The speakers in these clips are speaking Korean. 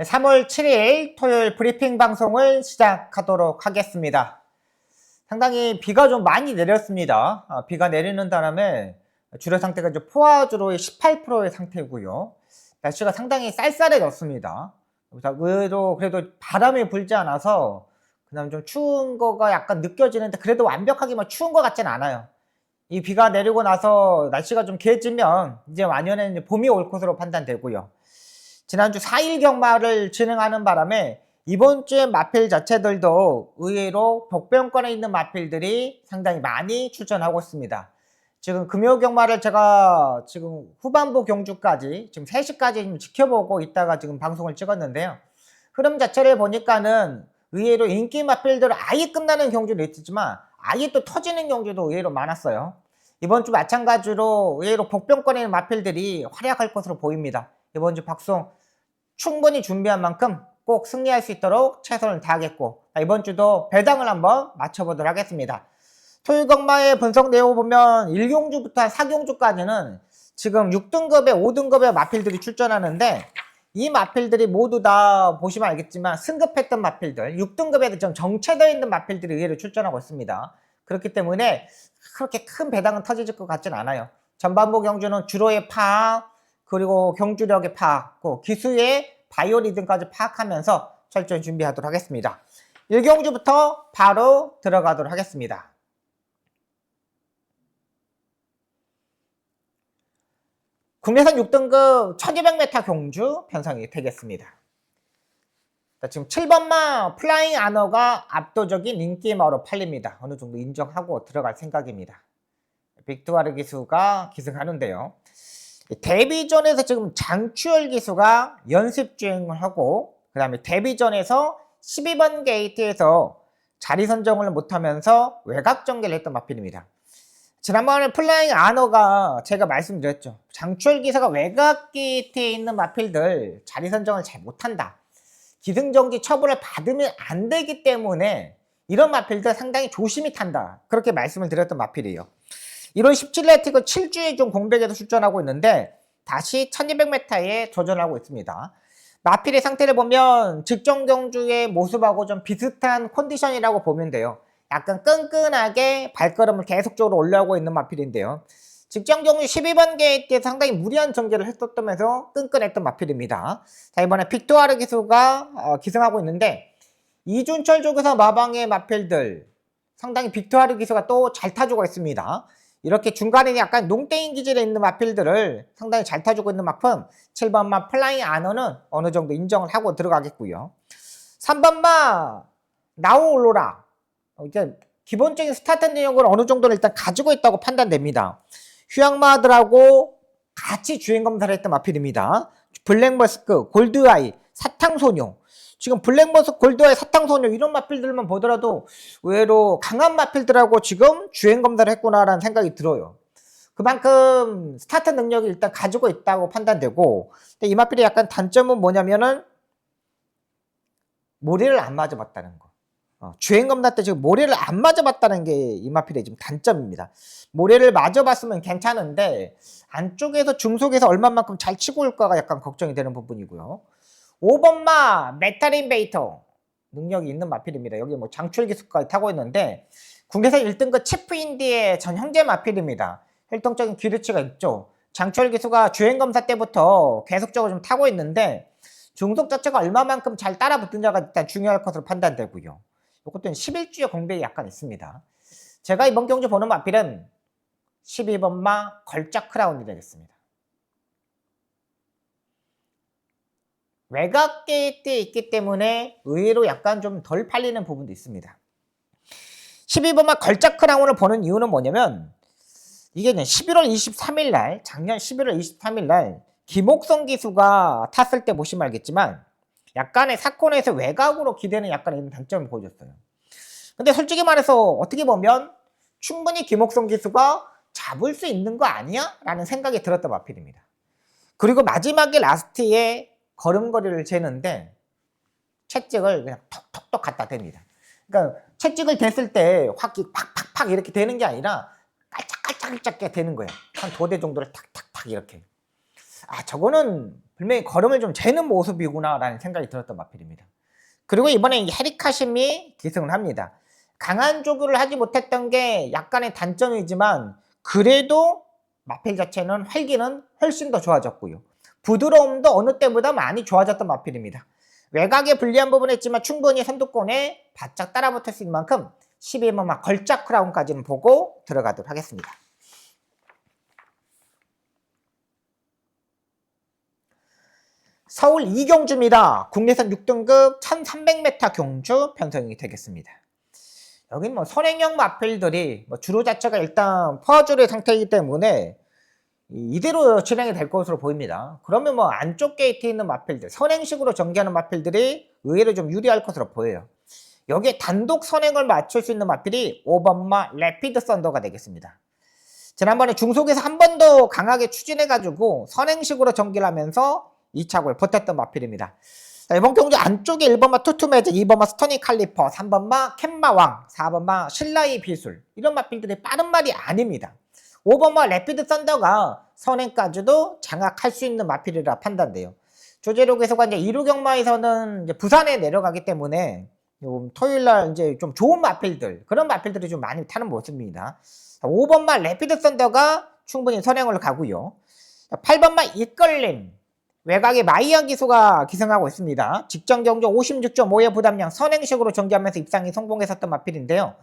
3월 7일 토요일 브리핑 방송을 시작하도록 하겠습니다. 상당히 비가 좀 많이 내렸습니다. 비가 내리는 바람에 주로 상태가 이제 포화주로의 18%의 상태고요. 날씨가 상당히 쌀쌀해졌습니다. 의외로 그래도 바람이 불지 않아서 그다음 좀 추운 거가 약간 느껴지는데 그래도 완벽하게 뭐 추운 것 같진 않아요. 이 비가 내리고 나서 날씨가 좀 개해지면 이제 완연한 이제 봄이 올 것으로 판단되고요. 지난주 4일 경마를 진행하는 바람에 이번 주에 마필 자체들도 의외로 복병권에 있는 마필들이 상당히 많이 출전하고 있습니다. 지금 금요 경마를 제가 지금 후반부 경주까지 지금 3시까지 지켜보고 있다가 지금 방송을 찍었는데요. 흐름 자체를 보니까는 의외로 인기 마필들 아예 끝나는 경주도 있지만 아예 또 터지는 경주도 의외로 많았어요. 이번 주 마찬가지로 의외로 복병권에 있는 마필들이 활약할 것으로 보입니다. 이번 주 방송 충분히 준비한 만큼 꼭 승리할 수 있도록 최선을 다하겠고, 이번 주도 배당을 한번 맞춰보도록 하겠습니다. 토요일 경마의 분석 내용 보면 1경주부터 4경주까지는 지금 6등급에 5등급의 마필들이 출전하는데, 이 마필들이 모두 다 보시면 알겠지만 승급했던 마필들, 6등급에 좀 정체되어 있는 마필들이 의외로 출전하고 있습니다. 그렇기 때문에 그렇게 큰 배당은 터질 것 같진 않아요. 전반부 경주는 주로의 파악, 그리고 경주력의 파악, 기수의 바이오리듬까지 파악하면서 철저히 준비하도록 하겠습니다. 1경주부터 바로 들어가도록 하겠습니다. 국내산 6등급 1200m 경주 편성이 되겠습니다. 지금 7번마 플라잉 아너가 압도적인 인기마로 팔립니다. 어느 정도 인정하고 들어갈 생각입니다. 빅투아르 기수가 기승하는데요. 데뷔전에서 지금 장추열 기수가 연습 주행을 하고, 그 다음에 데뷔전에서 12번 게이트에서 자리 선정을 못하면서 외곽 전개를 했던 마필입니다. 지난번에 플라잉 아너가 제가 말씀드렸죠. 장추열 기수가 외곽 게이트에 있는 마필들 자리 선정을 잘 못한다. 기승전기 처벌을 받으면 안 되기 때문에 이런 마필들 상당히 조심히 탄다. 그렇게 말씀을 드렸던 마필이에요. 1월 17일에 티그 7주에 좀 공백에도 출전하고 있는데 다시 1200m에 도전하고 있습니다. 마필의 상태를 보면 직전 경주의 모습하고 좀 비슷한 컨디션이라고 보면 돼요. 약간 끈끈하게 발걸음을 계속적으로 올라오고 있는 마필인데요. 직전 경주 12번 게이트에 상당히 무리한 전개를 했었다면서 끈끈했던 마필입니다. 자, 이번에 빅투아르 기수가 기승하고 있는데 이준철 쪽에서 마방의 마필들 상당히 빅투아르 기수가 또 잘 타주고 있습니다. 이렇게 중간에 약간 농땡이 기질에 있는 마필들을 상당히 잘 타주고 있는 만큼 7번마 플라잉 아너는 어느 정도 인정을 하고 들어가겠고요. 3번마 나우올로라 이제 기본적인 스타트 내용을 어느 정도는 일단 가지고 있다고 판단됩니다. 휴양마들하고 같이 주행 검사를 했던 마필입니다. 블랙머스크, 골드아이, 사탕소녀. 지금 블랙머스크, 골드아이, 사탕소녀 이런 마필들만 보더라도 의외로 강한 마필들하고 지금 주행 검사를 했구나라는 생각이 들어요. 그만큼 스타트 능력이 일단 가지고 있다고 판단되고, 근데 이 마필의 약간 단점은 뭐냐면은 모래를 안 맞아봤다는 거. 주행 검사 때 지금 모래를 안 맞아봤다는 게 이 마필의 지금 단점입니다. 모래를 맞아봤으면 괜찮은데 안쪽에서 중속에서 얼마만큼 잘 치고 올까가 약간 걱정이 되는 부분이고요. 5번마 메탈인베이터 능력이 있는 마필입니다. 여기 뭐 장출 기술까지 타고 있는데 국내산 1등급 체프인디의 전 형제 마필입니다. 활동적인 기류치가 있죠. 장출 기수가 주행검사 때부터 계속적으로 좀 타고 있는데 중속 자체가 얼마만큼 잘 따라붙는지가 일단 중요할 것으로 판단되고요. 이것도 11주의 공백이 약간 있습니다. 제가 이번 경주 보는 마필은 12번마 걸작 크라운이 되겠습니다. 외곽 게이트에 있기 때문에 의외로 약간 좀 덜 팔리는 부분도 있습니다. 12번마 걸작 크라운을 보는 이유는 뭐냐면 이게 11월 23일 날, 작년 11월 23일 날 김옥성 기수가 탔을 때 보시면 알겠지만 약간의 사건에서 외곽으로 기대는 약간 이런 단점을 보여줬어요. 근데 솔직히 말해서 어떻게 보면 충분히 김옥성 기수가 잡을 수 있는 거 아니야? 라는 생각이 들었던 마필입니다. 그리고 마지막에 라스트에 걸음걸이를 재는데 채찍을 그냥 톡톡톡 갖다 댑니다. 그러니까 채찍을 댔을 때 확 팍팍팍 이렇게 되는 게 아니라 깔짝깔짝깔짝 되는 거예요. 한 2대 정도를 탁탁탁 이렇게. 저거는 분명히 걸음을 좀 재는 모습이구나라는 생각이 들었던 마필입니다. 그리고 이번에 헤리카심이 기승을 합니다. 강한 조교를 하지 못했던 게 약간의 단점이지만 그래도 마필 자체는 활기는 훨씬 더 좋아졌고요. 부드러움도 어느 때보다 많이 좋아졌던 마필입니다. 외곽에 불리한 부분은 있지만 충분히 선두권에 바짝 따라붙을 수 있는 만큼 12번마 걸작 크라운까지는 보고 들어가도록 하겠습니다. 서울 이경주입니다. 국내선 6등급 1300m 경주 편성이 되겠습니다. 여긴 뭐 선행형 마필들이 주로 자체가 일단 포화주의 상태이기 때문에 이대로 진행이 될 것으로 보입니다. 그러면 뭐 안쪽 게이트에 있는 마필들, 선행식으로 전개하는 마필들이 의외로 좀 유리할 것으로 보여요. 여기에 단독 선행을 맞출 수 있는 마필이 5번마 래피드 썬더가 되겠습니다. 지난번에 중속에서 한 번 더 강하게 추진해가지고 선행식으로 전개를 하면서 2착을 버텼던 마필입니다. 자, 이번 경주 안쪽에 1번마 투투매즈, 2번마 스터니 칼리퍼, 3번마 캔마왕, 4번마 신라이 비술 이런 마필들이 빠른 말이 아닙니다. 5번마 래피드 썬더가 선행까지도 장악할 수 있는 마필이라 판단돼요. 조제록에서가 이제 2루 경마에서는 이제 부산에 내려가기 때문에 토요일날 이제 좀 좋은 마필들, 그런 마필들이 좀 많이 타는 모습입니다. 5번마 래피드 썬더가 충분히 선행을 가고요. 8번마 이끌림, 외곽에 마이양 기수가 기승하고 있습니다. 직전 경주 56.5의 부담량 선행식으로 전개하면서 입상이 성공했었던 마필인데요.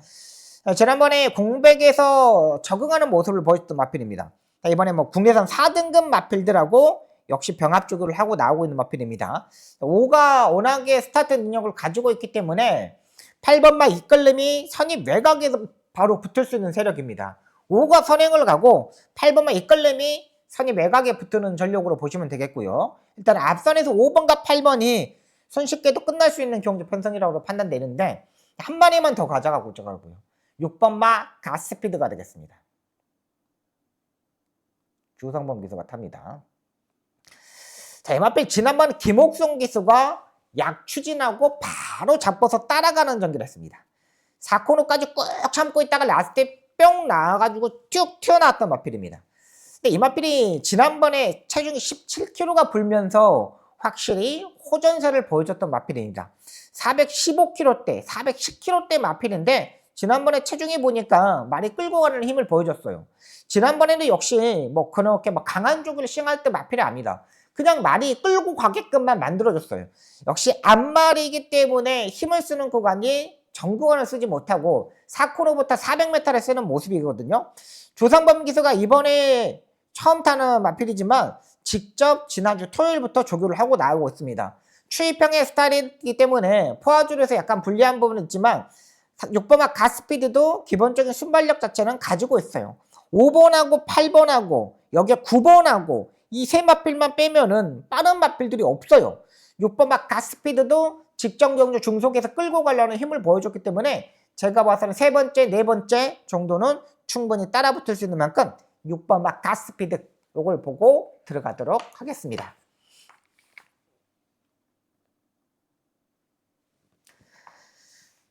지난번에 공백에서 적응하는 모습을 보였던 마필입니다. 이번에 뭐 국내선 4등급 마필들하고 역시 병합조교를 하고 나오고 있는 마필입니다. 5가 워낙에 스타트 능력을 가지고 있기 때문에 8번마 이끌림이 선입 외곽에서 바로 붙을 수 있는 세력입니다. 5가 선행을 가고 8번마 이끌림이 선입 외곽에 붙는 전력으로 보시면 되겠고요. 일단 앞선에서 5번과 8번이 손쉽게도 끝날 수 있는 경주 편성이라고 판단되는데 한 마리만 더 가져가고 있더라고요. 6번마 가스피드가 되겠습니다. 주성범 기수가 탑니다. 자, 이 마필 지난번 김옥성 기수가 약 추진하고 바로 잡고서 따라가는 전기를 했습니다. 4코너까지 꾹 참고 있다가 라스트에 뿅 나와가지고 쭉 튀어나왔던 마필입니다. 근데 이 마필이 지난번에 체중이 17kg가 불면서 확실히 호전세를 보여줬던 마필입니다. 415kg대, 410kg대 마필인데 지난번에 체중이 보니까 말이 끌고 가는 힘을 보여줬어요. 지난번에는 역시 뭐 그렇게 막 강한 쪽을 시행할 때 마필이 아니다. 그냥 말이 끌고 가게끔만 만들어줬어요. 역시 앞말이기 때문에 힘을 쓰는 구간이 전 구간을 쓰지 못하고 4코너부터 400m를 쓰는 모습이거든요. 조상범 기수가 이번에 처음 타는 마필이지만 직접 지난주 토요일부터 조교를 하고 나오고 있습니다. 추위평의 스타일이기 때문에 포화줄에서 약간 불리한 부분은 있지만 6번마 가스피드도 기본적인 순발력 자체는 가지고 있어요. 5번하고 8번하고 여기에 9번하고 이 세 마필만 빼면은 빠른 마필들이 없어요. 6번마 가스피드도 직전 경주 중속에서 끌고 가려는 힘을 보여줬기 때문에 제가 봐서는 세 번째, 네 번째 정도는 충분히 따라붙을 수 있는 만큼 6번마 가스피드 요걸 보고 들어가도록 하겠습니다.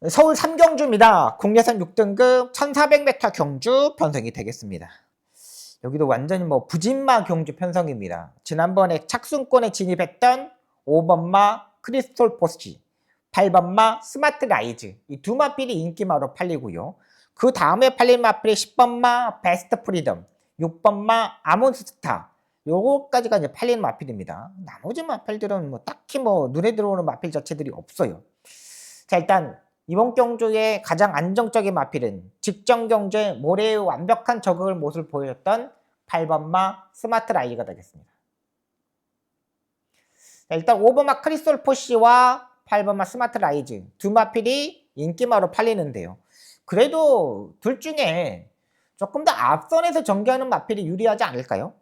서울 3경주입니다. 국내선 6등급 1400m 경주 편성이 되겠습니다. 여기도 완전히 뭐 부진마 경주 편성입니다. 지난번에 착순권에 진입했던 5번마 크리스톨 포스지, 8번마 스마트 라이즈 이 두 마필이 인기마로 팔리고요. 그 다음에 팔린 마필이 10번마 베스트 프리덤, 6번마 아몬스타 요거까지가 이제 팔리는 마필입니다. 나머지 마필들은 뭐 딱히 뭐 눈에 들어오는 마필 자체들이 없어요. 자, 일단 이번 경주의 가장 안정적인 마필은 직전 경주에 모래의 완벽한 적응을 모습을 보였던 8번마 스마트 라이즈가 되겠습니다. 자, 일단 5번마 크리스톨 포시와 8번마 스마트 라이즈 두 마필이 인기마로 팔리는데요. 그래도 둘 중에 조금 더 앞선에서 전개하는 마필이 유리하지 않을까요?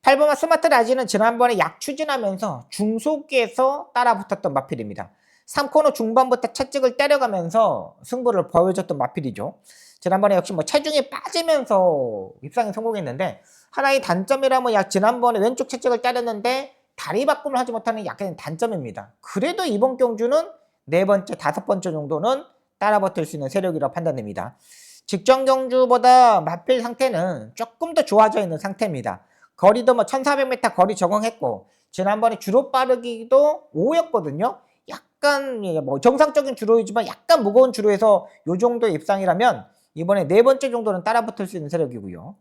8번마 스마트 라이즈는 지난번에 약 추진하면서 중속기에서 따라붙었던 마필입니다. 3코너 중반부터 채찍을 때려가면서 승부를 보여줬던 마필이죠. 지난번에 역시 뭐 체중이 빠지면서 입상에 성공했는데 하나의 단점이라면 약 지난번에 왼쪽 채찍을 때렸는데 다리 바꿈을 하지 못하는 약간의 단점입니다. 그래도 이번 경주는 네 번째, 다섯 번째 정도는 따라붙을 수 있는 세력이라고 판단됩니다. 직전 경주보다 마필 상태는 조금 더 좋아져 있는 상태입니다. 거리도 뭐 1400m 거리 적응했고 지난번에 주로 빠르기도 5였거든요. 약간 뭐 정상적인 주로이지만 약간 무거운 주로에서 요 정도의 입상이라면 이번에 네 번째 정도는 따라붙을 수 있는 세력이고요.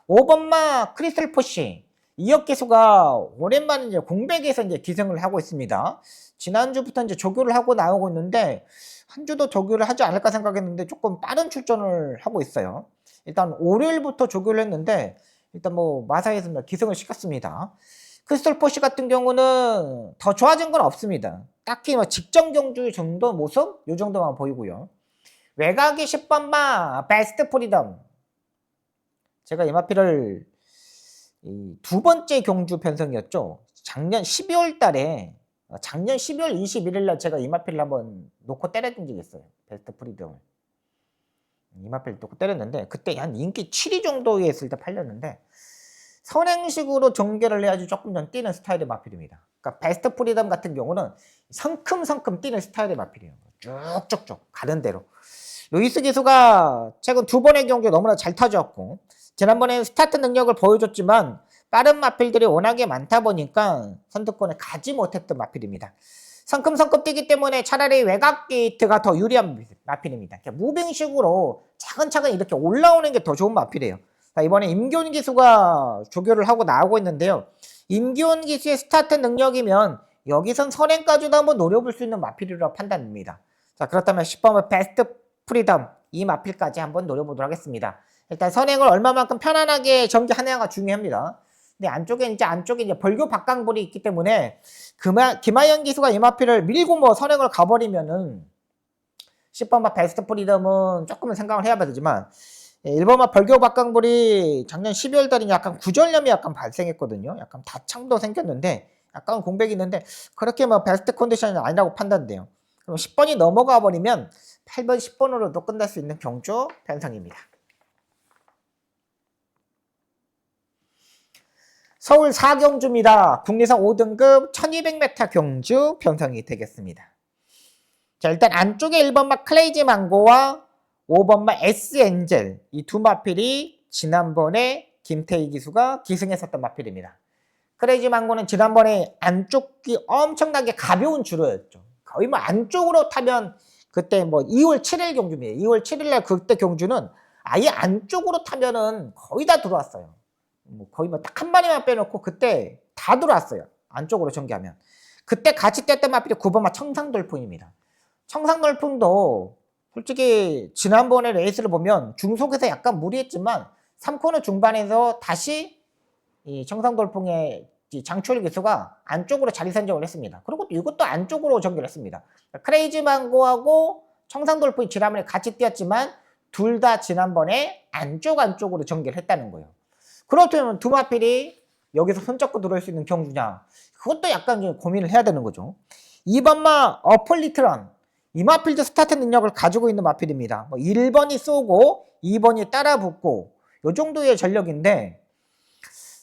5번마 크리스탈 포시 이역 기수가 오랜만에 이제 공백에서 이제 기승을 하고 있습니다. 지난주부터 이제 조교를 하고 나오고 있는데 한 주도 조교를 하지 않을까 생각했는데 조금 빠른 출전을 하고 있어요. 일단 월요일부터 조교를 했는데 일단 뭐 마사에서 기승을 시켰습니다. 크리스탈 포시 같은 경우는 더 좋아진 건 없습니다. 딱히 뭐 직전 경주 정도 모습 요 정도만 보이고요. 외곽이 10번마 베스트 프리덤. 제가 이 마필을 두 번째 경주 편성이었죠. 작년 12월 달에 작년 12월 21일 날 제가 이 마필을 한번 놓고 때려준 적이 있어요. 베스트 프리덤을. 이 마필을 놓고 때렸는데 그때 한 인기 7위 정도에 있을 때 팔렸는데 선행식으로 전개를 해야지 조금 전 뛰는 스타일의 마필입니다. 그러니까 베스트 프리덤 같은 경우는 성큼성큼 뛰는 스타일의 마필이에요. 쭉쭉쭉 가는 대로. 루이스 기수가 최근 두 번의 경기에 너무나 잘 타졌고 지난번에 스타트 능력을 보여줬지만 빠른 마필들이 워낙에 많다 보니까 선두권에 가지 못했던 마필입니다. 성큼성큼 뛰기 때문에 차라리 외곽 게이트가 더 유리한 마필입니다. 무빙식으로 차근차근 이렇게 올라오는 게 더 좋은 마필이에요. 자, 이번에 임기훈 기수가 조교를 하고 나오고 있는데요. 임기훈 기수의 스타트 능력이면 여기선 선행까지도 한번 노려볼 수 있는 마필이라고 판단됩니다. 자, 그렇다면 10번은 베스트 프리덤 이 마필까지 한번 노려보도록 하겠습니다. 일단 선행을 얼마만큼 편안하게 전개하느냐가 중요합니다. 근데 안쪽에 이제 벌교 박강볼이 있기 때문에 김하연 기수가 이 마필을 밀고 뭐 선행을 가버리면은 10번마 베스트 프리덤은 조금은 생각을 해야 되지만 1번마 벌교 박강볼이 작년 12월 달에 약간 구절염이 약간 발생했거든요. 약간 다창도 생겼는데 약간 공백이 있는데 그렇게 뭐 베스트 컨디션이 아니라고 판단돼요. 그럼 10번이 넘어가 버리면 8번, 10번으로도 끝날 수 있는 경주 편성입니다. 서울 4경주입니다. 국리선 5등급 1200m 경주 편성이 되겠습니다. 자, 일단 안쪽에 1번마 클레이지 망고와 5번마 S엔젤 이 두 마필이 지난번에 김태희 기수가 기승했었던 마필입니다. 클레이지 망고는 지난번에 안쪽이 엄청나게 가벼운 주로였죠. 거의 뭐 안쪽으로 타면 그때 뭐 2월 7일 경주입니다. 2월 7일 날 그때 경주는 아예 안쪽으로 타면은 거의 다 들어왔어요. 뭐 거의 뭐 딱 한 마리만 빼놓고 그때 다 들어왔어요. 안쪽으로 전개하면. 그때 같이 뗐던 마필이 9번마 청상돌풍입니다. 청상돌풍도 솔직히 지난번에 레이스를 보면 중속에서 약간 무리했지만 3코너 중반에서 다시 이 청상돌풍의 장출 기수가 안쪽으로 자리 선정을 했습니다. 그리고 또 이것도 안쪽으로 전개를 했습니다. 크레이지 망고하고 청상돌풍이 지난번에 같이 뛰었지만 둘 다 지난번에 안쪽으로 전개를 했다는 거예요. 그렇다면 두 마필이 여기서 손잡고 들어올 수 있는 경주냐? 그것도 약간 좀 고민을 해야 되는 거죠. 2번마 어플리트런. 이 마필도 스타트 능력을 가지고 있는 마필입니다. 뭐 1번이 쏘고 2번이 따라 붙고 요 정도의 전력인데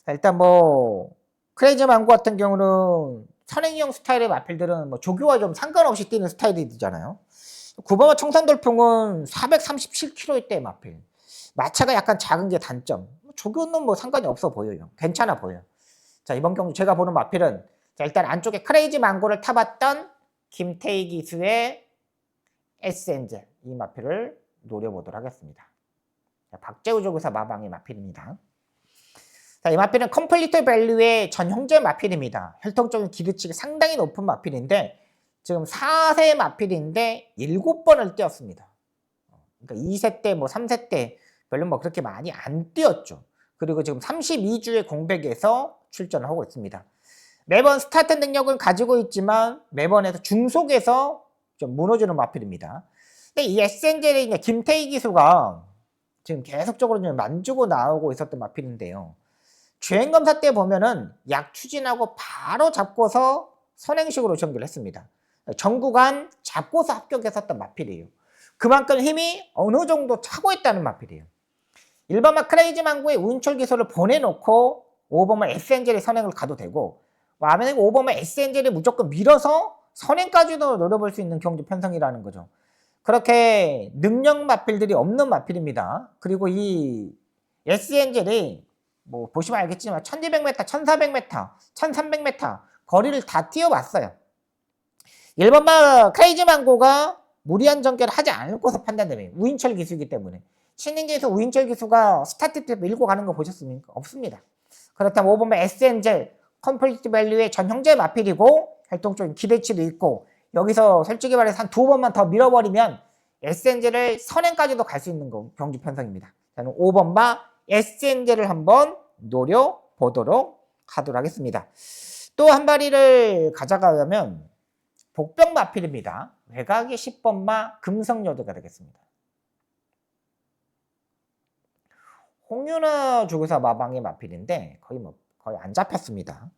일단 뭐 크레이지 망고 같은 경우는 선행형 스타일의 마필들은 뭐 조교와 좀 상관없이 뛰는 스타일이잖아요. 9번마 청산돌풍은 437kg의 때 마필. 마차가 약간 작은 게 단점. 조교는 뭐 상관이 없어 보여요. 괜찮아 보여요. 자, 이번 경주 제가 보는 마필은 자, 일단 안쪽에 크레이지 망고를 타봤던 김태희 기수의 S엔젤 이 마필을 노려보도록 하겠습니다. 자, 박재우 조교사 마방의 마필입니다. 자, 이 마필은 컴플리트 밸류의 전형제 마필입니다. 혈통적인 기르치기 상당히 높은 마필인데 지금 4세 마필인데 7번을 뛰었습니다. 그러니까 2세 때 뭐 3세 때 별로 뭐 그렇게 많이 안 뛰었죠. 그리고 지금 32주의 공백에서 출전을 하고 있습니다. 매번 스타트 능력을 가지고 있지만 매번에서 중속에서 좀 무너지는 마필입니다. 근데 이 S엔젤의 이제 김태희 기수가 지금 계속적으로 좀 만지고 나오고 있었던 마필인데요. 주행검사 때 보면은 약 추진하고 바로 잡고서 선행식으로 전개를 했습니다. 전 구간 잡고서 합격했었던 마필이에요. 그만큼 힘이 어느 정도 차고 있다는 마필이에요. 1번마 크레이지 망고의 운철 기소를 보내놓고 5번마 S엔젤이 선행을 가도 되고 만약에 5번마 S엔젤이 무조건 밀어서 선행까지도 노려볼 수 있는 경주 편성이라는 거죠. 그렇게 능력 마필들이 없는 마필입니다. 그리고 이 S엔젤이 뭐 보시면 알겠지만 1200m, 1400m, 1300m 거리를 다 뛰어봤어요. 1번마 크레이지 망고가 무리한 전개를 하지 않고서 판단되면 우인철 기수이기 때문에 신인기에서 우인철 기수가 스타트 때 밀고 가는 거 보셨습니까? 없습니다. 그렇다면 5번마 SN젤 컴플리트 밸류의 전 형제 마필이고 활동적인 기대치도 있고 여기서 솔직히 말해서 한 2번만 더 밀어버리면 SN젤을 선행까지도 갈 수 있는 경주 편성입니다. 저는 5번마 SN젤을 한번 노려보도록 하도록 하겠습니다. 또 한 마리를 가져가려면 복병 마필입니다. 외곽이 10번마 금성여대가 되겠습니다. 홍윤아 조교사 마방의 마필인데 거의 안 잡혔습니다.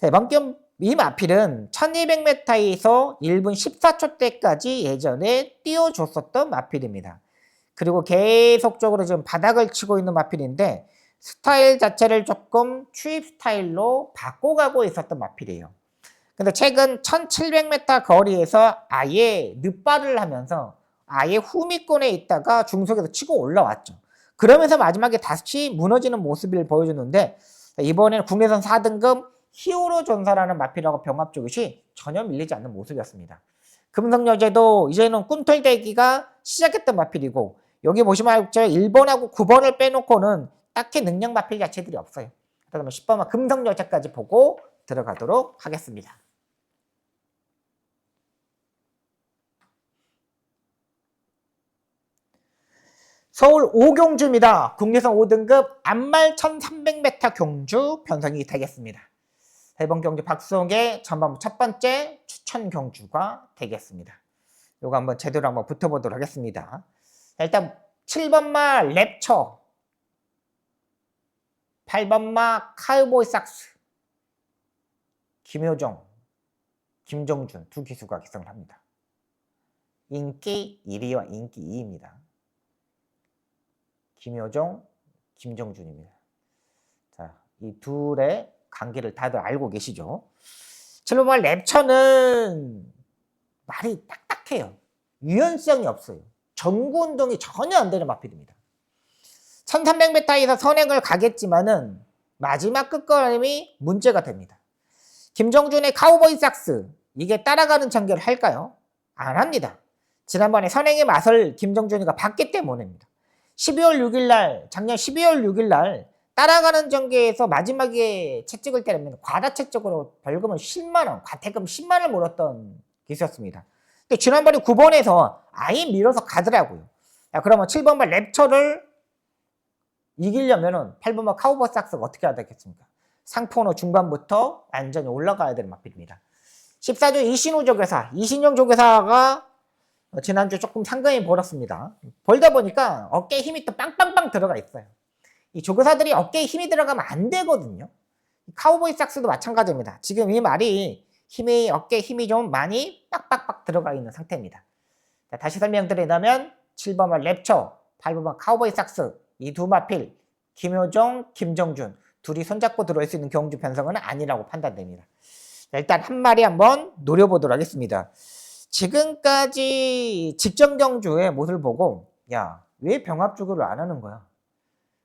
이번 이 마필은 1200m에서 1분 14초대까지 예전에 띄워줬었던 마필입니다. 그리고 계속적으로 지금 바닥을 치고 있는 마필인데 스타일 자체를 조금 추입 스타일로 바꿔가고 있었던 마필이에요. 근데 최근 1700m 거리에서 아예 늪발을 하면서 아예 후미권에 있다가 중속에서 치고 올라왔죠. 그러면서 마지막에 다시 무너지는 모습을 보여주는데 이번에는 국내선 4등급 히어로 전사라는 마필하고 병합 조깃이 전혀 밀리지 않는 모습이었습니다. 금성여제도 이제는 꿈틀대기가 시작했던 마필이고 여기 보시면 제가 1번하고 9번을 빼놓고는 딱히 능력 마필 자체들이 없어요. 그러면 10번만 금성여제까지 보고 들어가도록 하겠습니다. 서울 오경주입니다. 국내선 5등급 안말 1300m 경주 편성이 되겠습니다. 이번 경주 박수홍의 전반부 첫 번째 추천 경주가 되겠습니다. 요거 한번 제대로 한번 붙어보도록 하겠습니다. 일단 7번마 랩처, 8번마 카우보이 삭스, 김효정, 김정준 두 기수가 기성을 합니다. 인기 1위와 인기 2위입니다. 김효정, 김정준입니다. 자, 이 둘의 관계를 다들 알고 계시죠? 7번마 랩처는 말이 딱딱해요. 유연성이 없어요. 전구 운동이 전혀 안 되는 마필입니다. 1300m에서 선행을 가겠지만은 마지막 끝걸음이 문제가 됩니다. 김정준의 카우보이 삭스 이게 따라가는 전개를 할까요? 안 합니다. 지난번에 선행의 맛을 김정준이가 봤기 때문입니다. 12월 6일날 작년 12월 6일날 따라가는 전개에서 마지막에 채 찍을 때라면 과다채적으로 벌금은 10만원, 과태금 10만원을 물었던 기수였습니다. 근데 지난번에 9번에서 아예 밀어서 가더라고요. 야, 그러면 7번만 랩처를 이기려면은 8번만 카우보이 삭스가 어떻게 해야 되겠습니까? 상포너 중반부터 완전히 올라가야 되는 마필입니다. 14조 이신우 조교사, 이신영 조교사가 지난주에 조금 상당히 벌었습니다. 벌다 보니까 어깨에 힘이 또 빵빵빵 들어가 있어요. 이 조교사들이 어깨에 힘이 들어가면 안 되거든요. 카우보이 삭스도 마찬가지입니다. 지금 이 말이 어깨에 힘이 좀 많이 빡빡빡 들어가 있는 상태입니다. 자, 다시 설명드리자면 7번만 랩처, 8번만 카우보이 삭스 이 두 마필 김효정, 김정준 둘이 손잡고 들어올 수 있는 경주 편성은 아니라고 판단됩니다. 자, 일단 한 마리 한번 노려보도록 하겠습니다. 지금까지 직전 경주의 모습을 보고 야, 왜 병합주구를 안 하는 거야?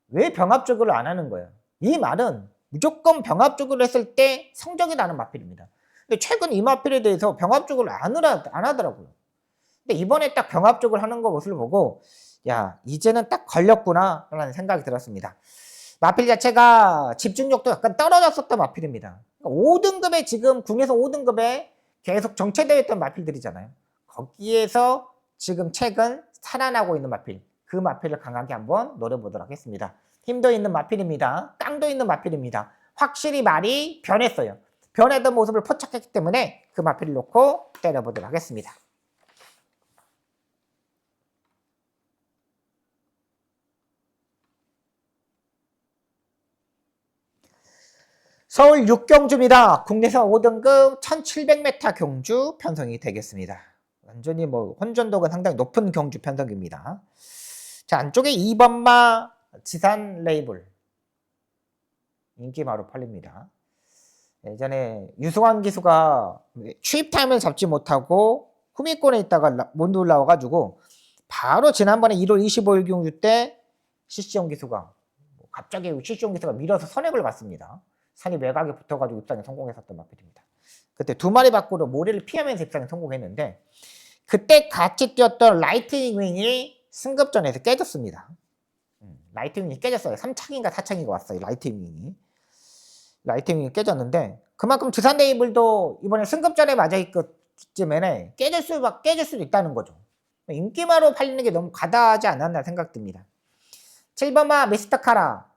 왜 병합주구를 안 하는 거야? 이 말은 무조건 병합주구를 했을 때 성적이 나는 마필입니다. 근데 최근 이 마필에 대해서 병합주구를 안 하더라고요. 근데 이번에 딱 병합주구를 하는 거 모습을 보고 야, 이제는 딱 걸렸구나 라는 생각이 들었습니다. 마필 자체가 집중력도 약간 떨어졌었던 마필입니다. 5등급에 지금 국내에서 5등급에 계속 정체되어 있던 마필들이잖아요. 거기에서 지금 최근 살아나고 있는 마필, 그 마필을 강하게 한번 노려보도록 하겠습니다. 힘도 있는 마필입니다. 깡도 있는 마필입니다. 확실히 말이 변했어요. 변했던 모습을 포착했기 때문에 그 마필을 놓고 때려보도록 하겠습니다. 서울 6경주입니다. 국내선 5등급 1700m 경주 편성이 되겠습니다. 완전히 혼전도가 상당히 높은 경주 편성입니다. 자, 안쪽에 2번마 지산 레이블 인기 바로 팔립니다. 예전에 유승환 기수가 추입 타임을 잡지 못하고 후미권에 있다가 못 올라와가지고 바로 지난번에 1월 25일 경주 때 CC용 기수가 갑자기 CC용 기수가 밀어서 선행을 봤습니다. 선이 외곽에 붙어가지고 입상에 성공했었던 마필입니다. 그때 두 마리 밖으로 모래를 피하면서 입상에 성공했는데 그때 같이 뛰었던 라이트닝 윙이 승급전에서 깨졌습니다. 라이트닝 윙이 깨졌어요. 3창인가 4창인가 왔어요. 라이트닝 윙이 깨졌는데 그만큼 두산 베이블도 이번에 승급전에 맞아 있기쯤에 깨질 수도 있다는 거죠. 인기마로 팔리는 게 너무 과다하지 않았나 생각됩니다. 7번마 미스터 카라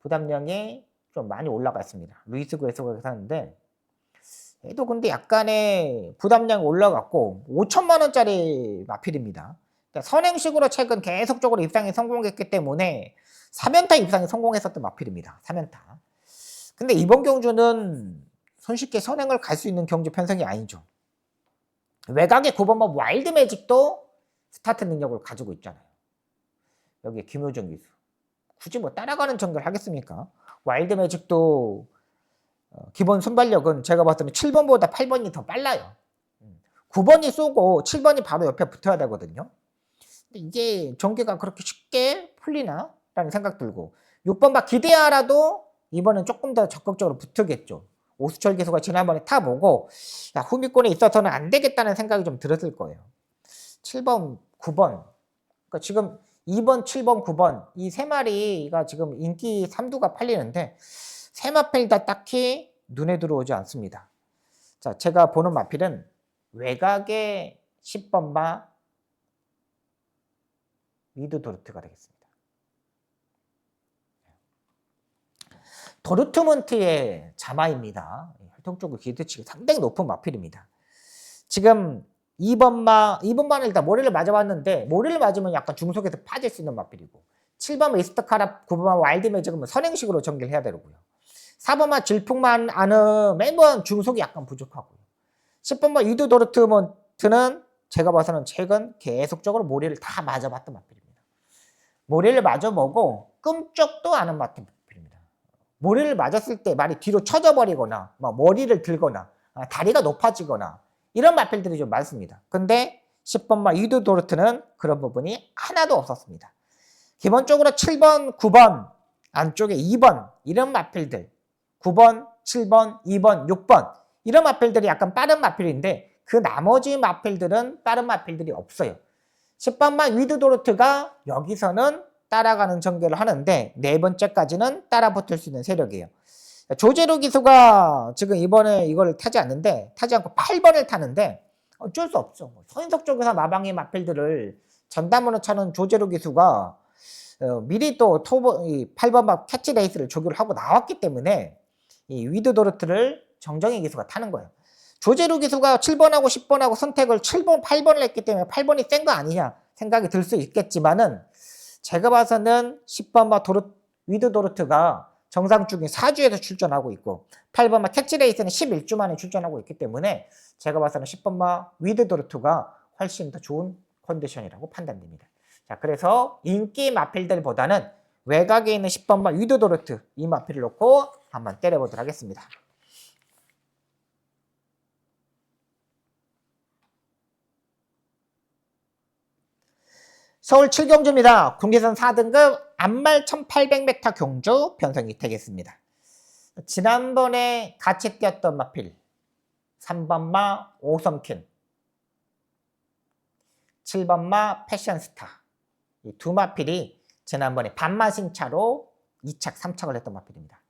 부담량이 좀 많이 올라갔습니다. 루이스 그레소가 샀는데 얘도 근데 약간의 부담량이 올라갔고 5천만 원짜리 마필입니다. 그러니까 선행식으로 최근 계속적으로 입상에 성공했기 때문에 3연타 입상에 성공했었던 마필입니다. 3연타. 근데 이번 경주는 손쉽게 선행을 갈 수 있는 경주 편성이 아니죠. 외곽의 9번마 와일드 매직도 스타트 능력을 가지고 있잖아요. 여기 김효정 기수. 굳이 뭐 따라가는 전개를 하겠습니까? 와일드 매직도 기본 순발력은 제가 봤을 때 7번보다 8번이 더 빨라요. 9번이 쏘고 7번이 바로 옆에 붙어야 되거든요. 근데 이게 전개가 그렇게 쉽게 풀리나? 라는 생각 들고 6번 기대하라도 이번엔 조금 더 적극적으로 붙으겠죠. 오수철 기수가 지난번에 타보고 야, 후미권에 있어서는 안 되겠다는 생각이 좀 들었을 거예요. 7번, 9번 그러니까 지금 2번, 7번, 9번 이 세 마리가 지금 인기 3두가 팔리는데 세 마필 다 딱히 눈에 들어오지 않습니다. 자, 제가 보는 마필은 외곽의 10번마 미드 도르트가 되겠습니다. 도르트문트의 자마입니다. 활동적으로 기대치가 상당히 높은 마필입니다. 지금 2번마는 일단 모래를 맞아봤는데 모래를 맞으면 약간 중속에서 빠질 수 있는 마필이고 7번 미스터카라 9번마 와일드 매직은 선행식으로 전개를 해야 되고요. 4번마 질풍만 아는 매번 중속이 약간 부족하고요. 10번마 이두 도르트문트는 제가 봐서는 최근 계속적으로 모래를 다 맞아봤던 마필입니다. 모래를 맞아보고 끔쩍도 않은 마필입니다. 모래를 맞았을 때 말이 뒤로 쳐져버리거나 머리를 들거나 다리가 높아지거나 이런 마필들이 좀 많습니다. 근데 10번마 이두 도르트는 그런 부분이 하나도 없었습니다. 기본적으로 7번, 9번 안쪽에 2번 이런 마필들 9번, 7번, 2번, 6번 이런 마필들이 약간 빠른 마필인데 그 나머지 마필들은 빠른 마필들이 없어요. 10번마 위드 도르트가 여기서는 따라가는 전개를 하는데 네 번째까지는 따라붙을 수 있는 세력이에요. 조제로 기수가 지금 이번에 이걸 타지 않고 8번을 타는데 어쩔 수 없죠. 서인석 쪽에서 마방의 마필들을 전담으로 차는 조제로 기수가 미리 또 8번 캐치 레이스를 조교를 하고 나왔기 때문에 이 위드 도르트를 정정희 기수가 타는 거예요. 조제로 기수가 7번하고 10번하고 선택을 7번, 8번을 했기 때문에 8번이 센 거 아니냐 생각이 들 수 있겠지만은 제가 봐서는 10번마 위드 도르트가 정상주기 4주에서 출전하고 있고 8번마 캐치레이스는 11주 만에 출전하고 있기 때문에 제가 봐서는 10번마 위드 도르트가 훨씬 더 좋은 컨디션이라고 판단됩니다. 자, 그래서 인기 마필들보다는 외곽에 있는 10번마 위드 도르트 이 마필을 놓고 한번 때려보도록 하겠습니다. 서울 7경주입니다. 국내선 4등급 안말 1800m 경주 변성이 되겠습니다. 지난번에 같이 뛰었던 마필 3번마 오섬킨 7번마 패션스타 이 두 마필이 지난번에 반마신차로 2착, 3착을 했던 마필입니다.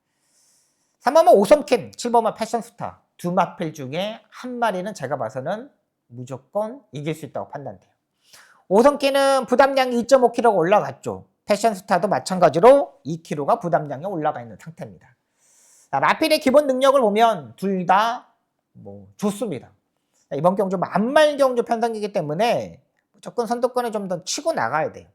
3번마 오섬킨, 7번마 패션스타 두 마필 중에 한 마리는 제가 봐서는 무조건 이길 수 있다고 판단돼요. 오성키는 부담량이 2.5kg가 올라갔죠. 패션스타도 마찬가지로 2kg가 부담량이 올라가 있는 상태입니다. 자, 마필의 기본 능력을 보면 둘 다 좋습니다. 자, 이번 경주 안말 경주 편성이기 때문에 무조건 선두권에 좀 더 치고 나가야 돼요.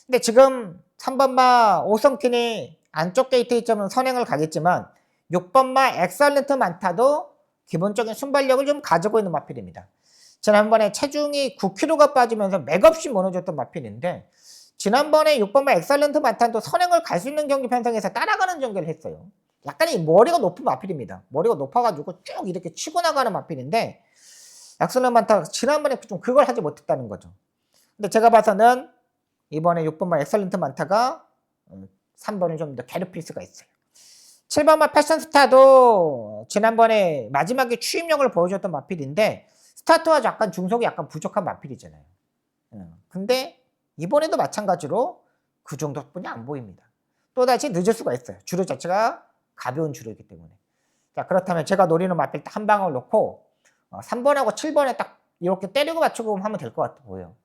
근데 지금 3번마 오성킨이 안쪽 게이트 2점은 선행을 가겠지만 6번마 엑설런트 많다도 기본적인 순발력을 좀 가지고 있는 마필입니다. 지난번에 체중이 9kg가 빠지면서 맥없이 무너졌던 마필인데 지난번에 6번마 엑설런트 마탄도 선행을 갈 수 있는 경기 편성에서 따라가는 전개를 했어요. 약간 이 머리가 높은 마필입니다. 머리가 높아가지고 쭉 이렇게 치고 나가는 마필인데 엑설런트 마탄 지난번에 좀 그걸 하지 못했다는 거죠. 근데 제가 봐서는 이번에 6번마 엑설런트 마탄가 3번을 좀 더 괴롭힐 수가 있어요. 7번마 패션스타도 지난번에 마지막에 추임력을 보여줬던 마필인데 스타트와 약간 중속이 약간 부족한 마필이잖아요. 근데 이번에도 마찬가지로 그 정도뿐이 안 보입니다. 또다시 늦을 수가 있어요. 주류 자체가 가벼운 주류이기 때문에. 자, 그렇다면 제가 노리는 마필 딱 한 방울 놓고 3번하고 7번에 딱 이렇게 때리고 맞추고 하면 될 것 같아 보여요.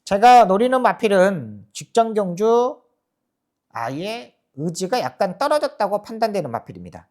제가 노리는 마필은 직전 경주 아예 의지가 약간 떨어졌다고 판단되는 마필입니다.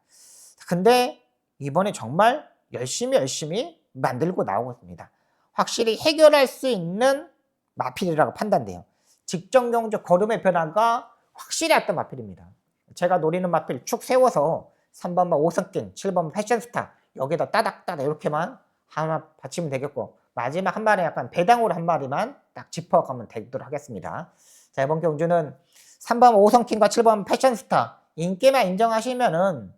근데 이번에 정말 열심히 만들고 나오고 있습니다. 확실히 해결할 수 있는 마필이라고 판단돼요. 직전 경주 걸음의 변화가 확실히 왔던 마필입니다. 제가 노리는 마필 축 세워서 3번만 오성킹, 7번 패션스타 여기다 따닥따닥 이렇게만 하나 받치면 되겠고 마지막 한 마리 약간 배당으로 한 마리만 딱 짚어가면 되도록 하겠습니다. 자, 이번 경주는 3번 오성킹과 7번 패션스타 인기만 인정하시면은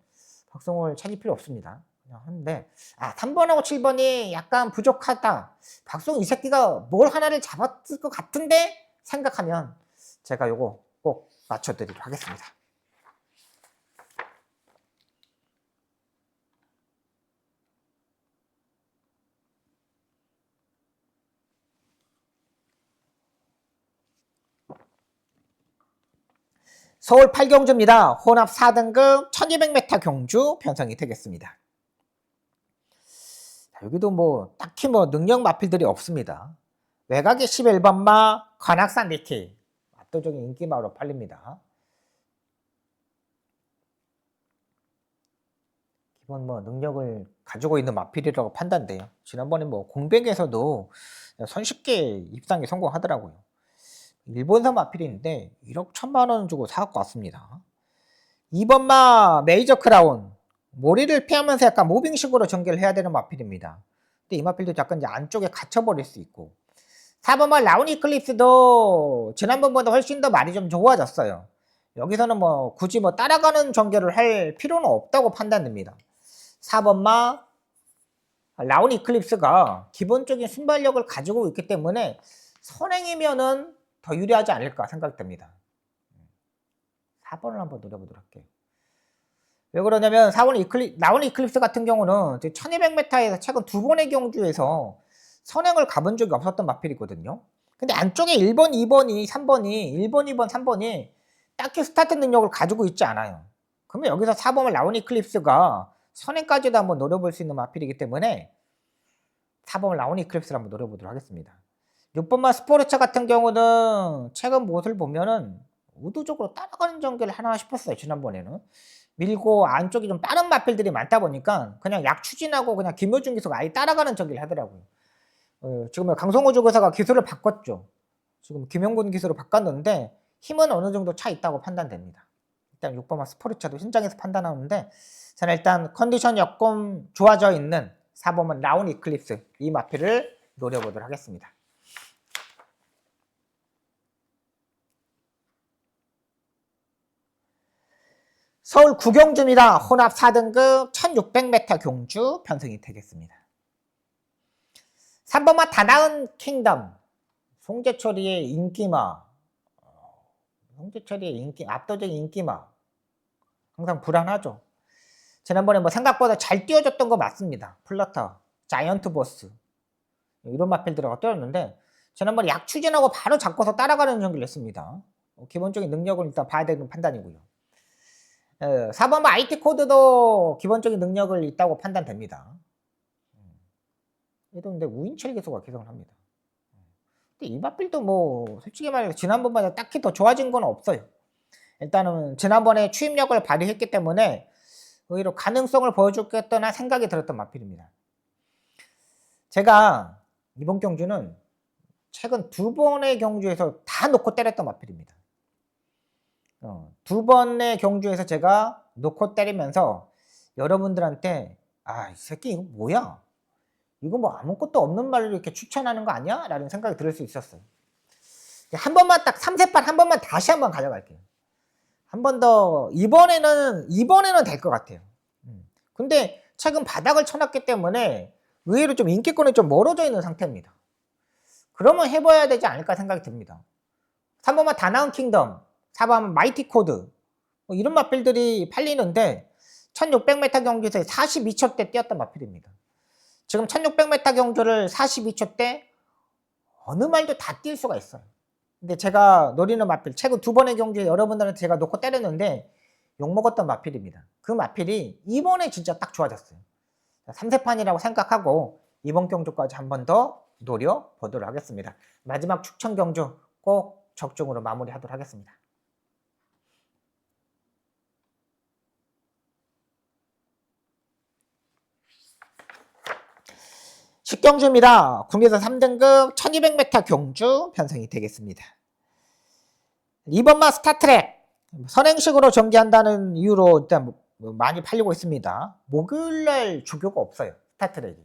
박성호를 찾을 필요 없습니다. 그냥 하는데 3번하고 7번이 약간 부족하다. 박성호 이 새끼가 뭘 하나를 잡았을 것 같은데 생각하면 제가 요거 꼭 맞춰드리도록 하겠습니다. 서울 8경주입니다. 혼합 4등급 1200m 경주 편성이 되겠습니다. 여기도 뭐 딱히 뭐 능력 마필들이 없습니다. 외곽의 11번마 관악산 리키 압도적인 인기마로 팔립니다. 기본 뭐 능력을 가지고 있는 마필이라고 판단돼요. 지난번에 뭐 공백에서도 손쉽게 입상에 성공하더라고요. 일본산 마필인데 1억 1천만원 주고 사갖고 왔습니다. 2번마 메이저 크라운 모리를 피하면서 약간 모빙식으로 전개를 해야 되는 마필입니다. 근데 이 마필도 약간 이제 안쪽에 갇혀버릴 수 있고 4번마 라운 이클립스도 지난번보다 훨씬 더 말이 좀 좋아졌어요. 여기서는 뭐 굳이 뭐 따라가는 전개를 할 필요는 없다고 판단됩니다. 4번마 라운 이클립스가 기본적인 순발력을 가지고 있기 때문에 선행이면은 더 유리하지 않을까 생각됩니다. 4번을 한번 노려보도록 할게요. 왜 그러냐면 라운 이클립스 같은 경우는 1200m에서 최근 2번의 경주에서 선행을 가본 적이 없었던 마필이거든요. 근데 안쪽에 1번, 2번이, 3번이 1번, 2번, 3번이 딱히 스타트 능력을 가지고 있지 않아요. 그러면 여기서 4번을 라운 이클립스가 선행까지도 한번 노려볼 수 있는 마필이기 때문에 4번을 라운 이클립스를 한번 노려보도록 하겠습니다. 6번마 스포르차 같은 경우는 최근 모습을 보면은 의도적으로 따라가는 전개를 하나 싶었어요. 지난번에는 밀고 안쪽이 좀 빠른 마필들이 많다 보니까 그냥 약 추진하고 그냥 김효준 기수가 아예 따라가는 전개를 하더라고요. 지금 강성호 조교사가 기술을 바꿨죠. 지금 김영군 기술을 바꿨는데 힘은 어느 정도 차 있다고 판단됩니다. 일단 6번마 스포르차도 현장에서 판단하는데 저는 일단 컨디션 여건 좋아져 있는 4번만 라운 이클립스 이 마필을 노려보도록 하겠습니다. 서울 9경주입니다. 혼합 4등급 1600m 경주 편성이 되겠습니다. 3번마 다나은 킹덤 송재철이의 인기마 송재철이의 인기 압도적인 인기마 항상 불안하죠. 지난번에 뭐 생각보다 잘 띄워줬던 거 맞습니다. 플러터, 자이언트 보스 이런 마필들하고 뛰었는데 지난번에 약 추진하고 바로 잡고서 따라가는 전기를 했습니다. 기본적인 능력을 일단 봐야 되는 판단이고요. 4번 IT 코드도 기본적인 능력을 있다고 판단됩니다. 얘도 근데 우인철 기수가 기성을 합니다. 근데 이 마필도 뭐 솔직히 말해서 지난번보다 딱히 더 좋아진 건 없어요. 일단은 지난번에 추임력을 발휘했기 때문에 오히려 가능성을 보여줬겠다는 생각이 들었던 마필입니다. 제가 이번 경주는 최근 2번의 경주에서 다 놓고 때렸던 마필입니다. 2번의 경주에서 제가 놓고 때리면서 여러분들한테 이 새끼 이거 뭐야? 이거 뭐 아무것도 없는 말로 이렇게 추천하는 거 아니야? 라는 생각이 들 수 있었어요. 한 번만 딱 3세판 한 번만 다시 한번 가져갈게요. 한 번 더 이번에는 될 것 같아요. 근데 최근 바닥을 쳐놨기 때문에 의외로 좀 인기권이 좀 멀어져 있는 상태입니다. 그러면 해봐야 되지 않을까 생각이 듭니다. 3번만 다나운 킹덤 4번 마이티 코드 뭐 이런 마필들이 팔리는데 1600m 경주에서 42초대 뛰었던 마필입니다. 지금 1600m 경주를 42초대 어느 말도 다 뛸 수가 있어요. 근데 제가 노리는 마필, 최근 2번의 경주에 여러분들한테 제가 놓고 때렸는데 욕먹었던 마필입니다. 그 마필이 이번에 진짜 딱 좋아졌어요. 3세판이라고 생각하고 이번 경주까지 한 번 더 노려보도록 하겠습니다. 마지막 추천 경주 꼭 적중으로 마무리하도록 하겠습니다. 식경주입니다. 국내에서 3등급 1200m 경주 편성이 되겠습니다. 2번마 스타트랙 선행식으로 전개한다는 이유로 일단 많이 팔리고 있습니다. 목요일날 조교가 없어요. 스타트랙이.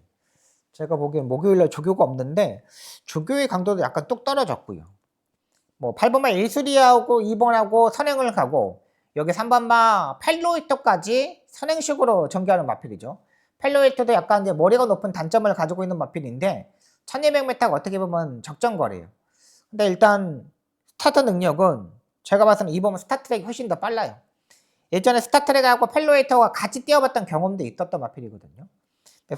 제가 보기엔 목요일날 조교가 없는데 조교의 강도도 약간 뚝 떨어졌고요. 뭐 8번마 1수리하고 2번하고 선행을 가고 여기 3번마 펠로이터까지 선행식으로 전개하는 마필이죠. 펠로이터도 약간 이제 머리가 높은 단점을 가지고 있는 마필인데 1200m가 어떻게 보면 적정거리예요. 근데 일단 스타트 능력은 제가 봐서는 2번 스타트랙이 훨씬 더 빨라요. 예전에 스타트랙하고 펠로이터가 같이 뛰어봤던 경험도 있었던 마필이거든요.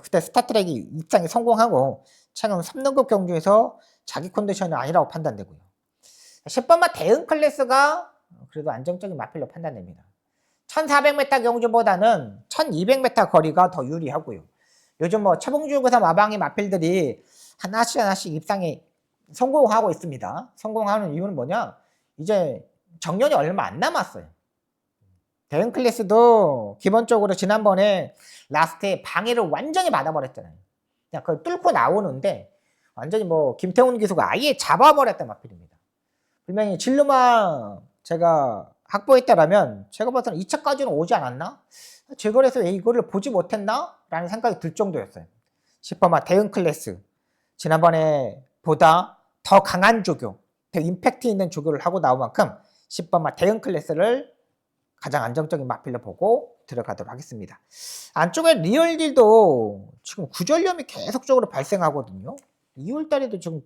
그때 스타트랙이 입상에 성공하고 최근 3등급 경주에서 자기 컨디션이 아니라고 판단되고요. 10번마 대응 클래스가 그래도 안정적인 마필로 판단됩니다. 1400m 경주보다는 1200m 거리가 더 유리하고요. 요즘 뭐 최봉주구사 마방이 마필들이 하나씩 입상에 성공하고 있습니다. 성공하는 이유는 뭐냐? 이제 정년이 얼마 안 남았어요. 대응 클래스도 기본적으로 지난번에 라스트에 방해를 완전히 받아버렸잖아요. 그냥 그걸 뚫고 나오는데 완전히 뭐 김태훈 기수가 아예 잡아버렸단 마필입니다. 분명히 진루마 제가 확보했다라면 제가 봐서는 2차까지는 오지 않았나? 제거해서 왜 이거를 보지 못했나? 라는 생각이 들 정도였어요. 10번마 대응 클래스 지난번에 보다 더 강한 조교, 더 임팩트 있는 조교를 하고 나온 만큼 10번마 대응 클래스를 가장 안정적인 마필로 보고 들어가도록 하겠습니다. 안쪽에 리얼딜도 지금 구전염이 계속적으로 발생하거든요. 2월달에도 지금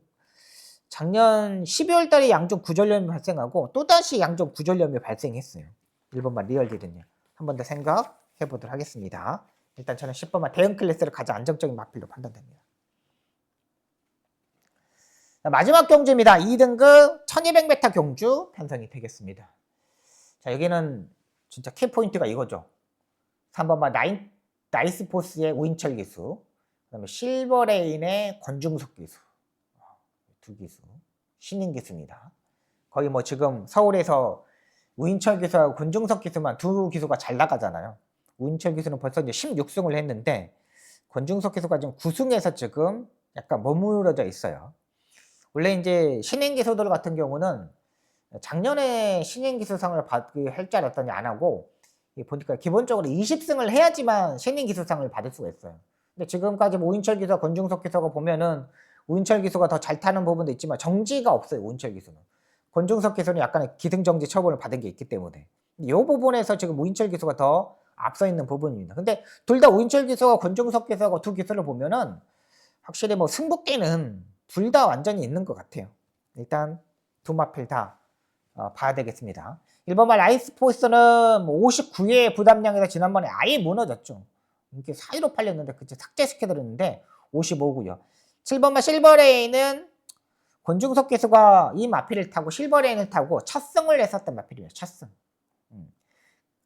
작년 12월달에 양쪽 구전염이 발생하고 또다시 양쪽 구전염이 발생했어요. 1번만 리얼딜은요. 한 번 더 생각해 보도록 하겠습니다. 일단 저는 10번만 대응 클래스를 가장 안정적인 마필로 판단됩니다. 마지막 경주입니다. 2등급 1200m 경주 편성이 되겠습니다. 자, 여기는 진짜 키포인트가 이거죠. 3번만 나이스포스의 우인철 기수, 그 다음에 실버레인의 권중석 기수. 두 기수. 신인 기수입니다. 거의 뭐 지금 서울에서 우인철 기수하고 권중석 기수만 두 기수가 잘 나가잖아요. 우인철 기수는 벌써 이제 16승을 했는데 권중석 기수가 지금 9승에서 지금 약간 머무러져 있어요. 원래 이제 신인 기수들 같은 경우는 작년에 신인 기수상을 받기 할 줄 알았더니 안 하고 보니까 기본적으로 20승을 해야지만 신인 기수상을 받을 수가 있어요. 근데 지금까지 오인철 기수와 권중석 기수가 보면은 오인철 기수가 더 잘 타는 부분도 있지만 정지가 없어요. 오인철 기수는. 권중석 기수는 약간의 기승정지 처분을 받은 게 있기 때문에 이 부분에서 지금 오인철 기수가 더 앞서 있는 부분입니다. 근데 둘 다 오인철 기수와 권중석 기수하고 두 기수를 보면은 확실히 뭐 승부끼는 둘 다 완전히 있는 것 같아요. 일단 두 마필 다 봐야 되겠습니다. 1번마 라이스포스는 59회 부담량에서 지난번에 아예 무너졌죠. 이렇게 사이로 팔렸는데 그때 삭제시켜드렸는데 55고요. 7번마 실버레인은 권중석 기수가 이 마필을 타고 실버레인을 타고 첫 승을 했었던 마필이에요. 첫 승.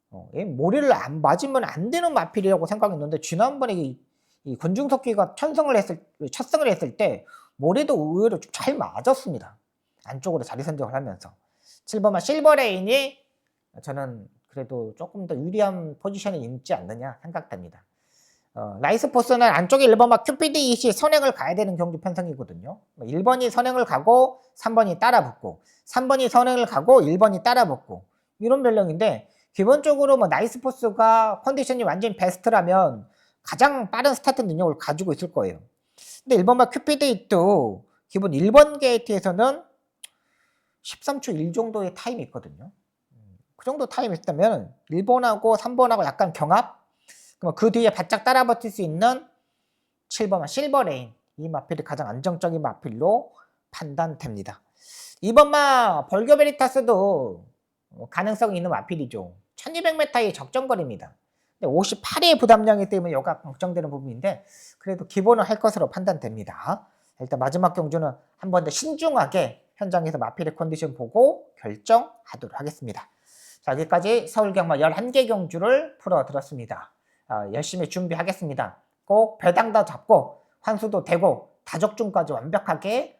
모래를 안 맞으면 안 되는 마필이라고 생각했는데 지난번에 이 권중석 기수가 첫 승을 했을 때 모래도 의외로 잘 맞았습니다. 안쪽으로 자리 선정을 하면서. 7번만 실버레인이 저는 그래도 조금 더 유리한 포지션에 있지 않느냐 생각됩니다. 라이스포스는 안쪽에 1번만 큐피드2시 선행을 가야 되는 경주 편성이거든요. 1번이 선행을 가고 3번이 따라붙고 3번이 선행을 가고 1번이 따라붙고 이런 변령인데 기본적으로 뭐 나이스포스가 컨디션이 완전 베스트라면 가장 빠른 스타트 능력을 가지고 있을 거예요. 근데 1번만 큐피드2도 기본 1번 게이트에서는 13초 1 정도의 타임이 있거든요. 그 정도 타임이 있다면 1번하고 3번하고 약간 경합? 그럼 그 뒤에 바짝 따라붙을 수 있는 7번만 실버레인. 이 마필이 가장 안정적인 마필로 판단됩니다. 2번만 벌교베리타스도 가능성이 있는 마필이죠. 1200m의 적정거리입니다. 58의 부담량이기 때문에 여가 걱정되는 부분인데 그래도 기본은 할 것으로 판단됩니다. 일단 마지막 경주는 한 번 더 신중하게 현장에서 마필의 컨디션 보고 결정하도록 하겠습니다. 자, 여기까지 서울경마 11개 경주를 풀어드렸습니다. 열심히 준비하겠습니다. 꼭 배당도 잡고 환수도 되고 다적중까지 완벽하게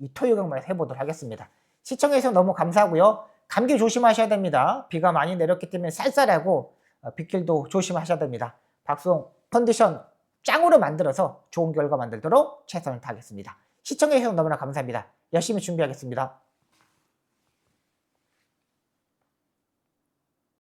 이 토요경마에서 해보도록 하겠습니다. 시청해주셔서 너무 감사하고요. 감기 조심하셔야 됩니다. 비가 많이 내렸기 때문에 쌀쌀하고 빗길도 조심하셔야 됩니다. 박수홍 컨디션 짱으로 만들어서 좋은 결과 만들도록 최선을 다하겠습니다. 시청해주셔서 너무나 감사합니다. 열심히 준비하겠습니다.